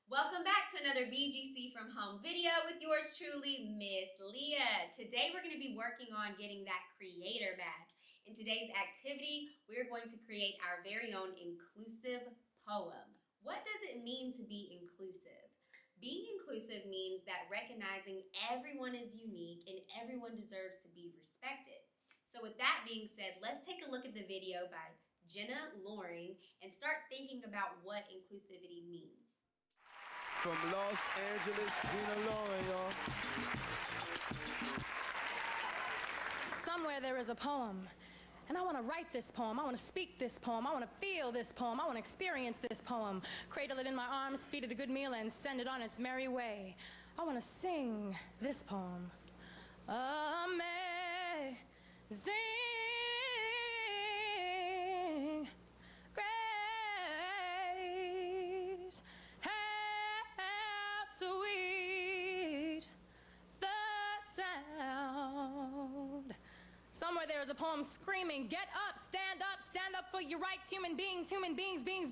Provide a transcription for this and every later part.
Welcome back to another BGC from Home video with yours truly, Miss Leah. Today we're going to be working on getting that creator badge. In today's activity, we're going to create our very own inclusive poem. What does it mean to be inclusive? Being inclusive means that recognizing everyone is unique and everyone deserves to be respected. So with that being said, let's take a look at the video by Jenna Loring and start thinking about what inclusivity means. From Los Angeles, Gina Lauren, y'all. Somewhere there is a poem, and I want to write this poem. I want to speak this poem. I want to feel this poem. I want to experience this poem. Cradle it in my arms, feed it a good meal, and send it on its merry way. I want to sing this poem. Amazing grace, how sweet the sound. Somewhere there is a poem screaming, get up, stand up for your rights, human beings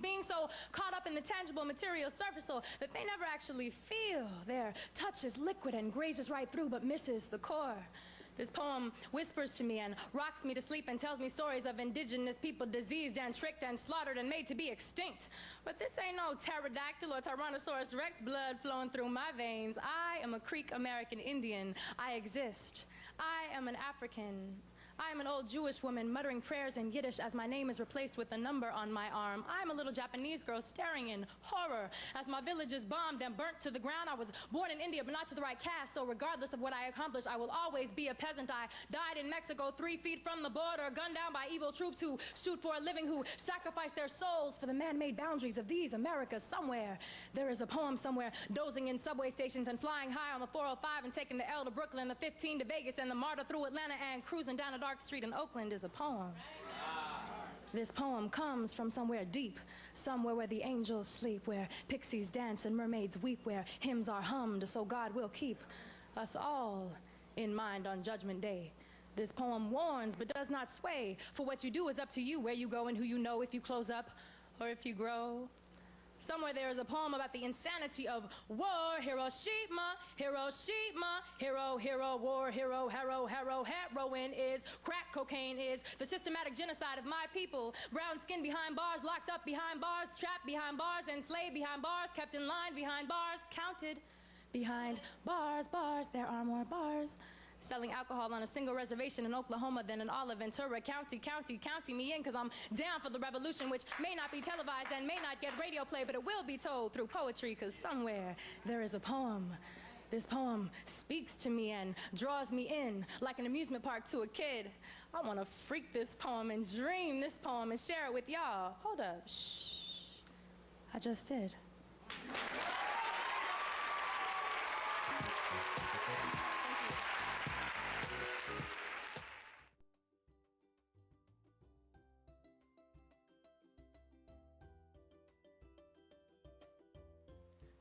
being so caught up in the tangible material surface so that they never actually feel. Their touch is liquid and grazes right through but misses the core. This poem whispers to me and rocks me to sleep and tells me stories of indigenous people diseased and tricked and slaughtered and made to be extinct. But this ain't no pterodactyl or Tyrannosaurus Rex blood flowing through my veins. I am a Creek American Indian. I exist. I am an African. I am an old Jewish woman muttering prayers in Yiddish as my name is replaced with a number on my arm. I am a little Japanese girl staring in horror as my village is bombed and burnt to the ground. I was born in India, but not to the right caste, so regardless of what I accomplish, I will always be a peasant. I died in Mexico 3 feet from the border, gunned down by evil troops who shoot for a living, who sacrifice their souls for the man-made boundaries of these Americas. Somewhere there is a poem somewhere, dozing in subway stations and flying high on the 405 and taking the L to Brooklyn, the 15 to Vegas, and the MARTA through Atlanta and cruising down a dark street in Oakland is a poem. This poem comes from somewhere deep, somewhere where the angels sleep, where pixies dance and mermaids weep, where hymns are hummed so God will keep us all in mind on Judgment Day. This poem warns but does not sway, for what you do is up to you, where you go and who you know, if you close up or if you grow. Somewhere there is a poem about the insanity of war. Hiroshima, Hiroshima, hero, hero, war, hero, heroin is, crack cocaine is, the systematic genocide of my people. Brown skin behind bars, locked up behind bars, trapped behind bars, enslaved behind bars, kept in line behind bars, counted behind bars, there are more bars. Selling alcohol on a single reservation in Oklahoma than in all of Ventura County me in, because I'm down for the revolution, which may not be televised and may not get radio play, but it will be told through poetry, because somewhere there is a poem. This poem speaks to me and draws me in like an amusement park to a kid. I want to freak this poem and dream this poem and share it with y'all. Hold up. Shh. I just did.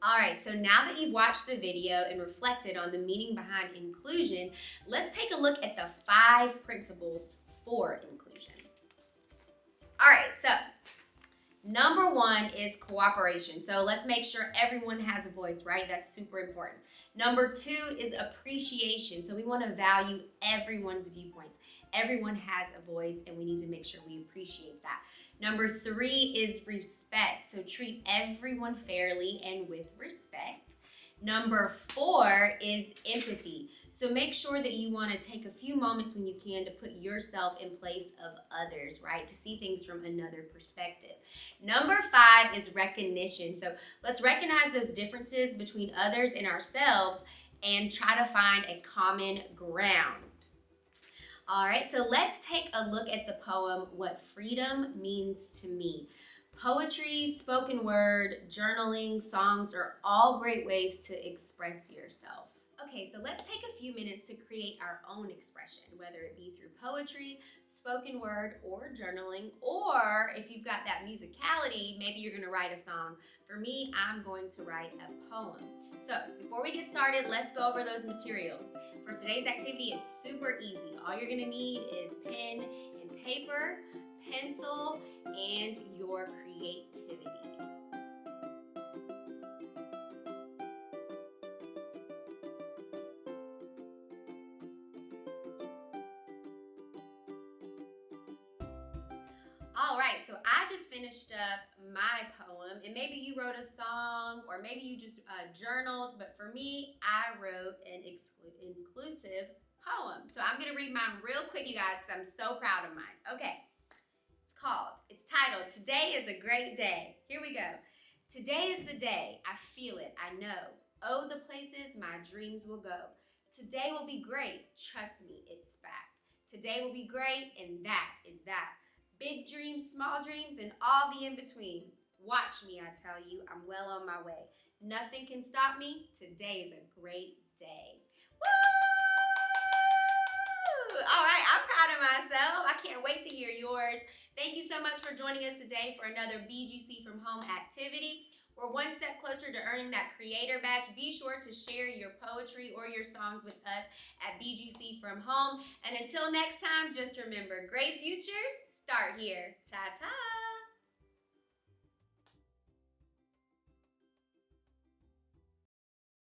All right, so now that you've watched the video and reflected on the meaning behind inclusion, let's take a look at the 5 principles for inclusion. All right, so number 1 is cooperation. So let's make sure everyone has a voice, right? That's super important. Number 2 is appreciation. So we want to value everyone's viewpoints. Everyone has a voice and we need to make sure we appreciate that. Number 3 is respect. So treat everyone fairly and with respect. Number 4 is empathy. So make sure that you want to take a few moments when you can to put yourself in place of others, right? To see things from another perspective. Number 5 is recognition. So let's recognize those differences between others and ourselves and try to find a common ground. All right, so let's take a look at the poem, What Freedom Means to Me. Poetry, spoken word, journaling, songs are all great ways to express yourself. Okay, so let's take a few minutes to create our own expression, whether it be through poetry, spoken word, or journaling, or if you've got that musicality, maybe you're gonna write a song. For me, I'm going to write a poem. So before we get started, let's go over those materials. For today's activity, it's super easy. All you're gonna need is pen and paper, pencil, and your creativity. All right, so I just finished up my poem, and maybe you wrote a song, or maybe you just journaled, but for me, I wrote an inclusive poem. So I'm gonna read mine real quick, you guys, because I'm so proud of mine. Okay, it's titled, Today is a Great Day. Here we go. Today is the day, I feel it, I know. Oh, the places my dreams will go. Today will be great, trust me, it's fact. Today will be great, and that is that. Big dreams, small dreams, and all the in-between. Watch me, I tell you, I'm well on my way. Nothing can stop me. Today is a great day. Woo! All right, I'm proud of myself. I can't wait to hear yours. Thank you so much for joining us today for another BGC from Home activity. We're one step closer to earning that creator badge. Be sure to share your poetry or your songs with us at BGC from Home. And until next time, just remember, great futures start here. Ta-ta!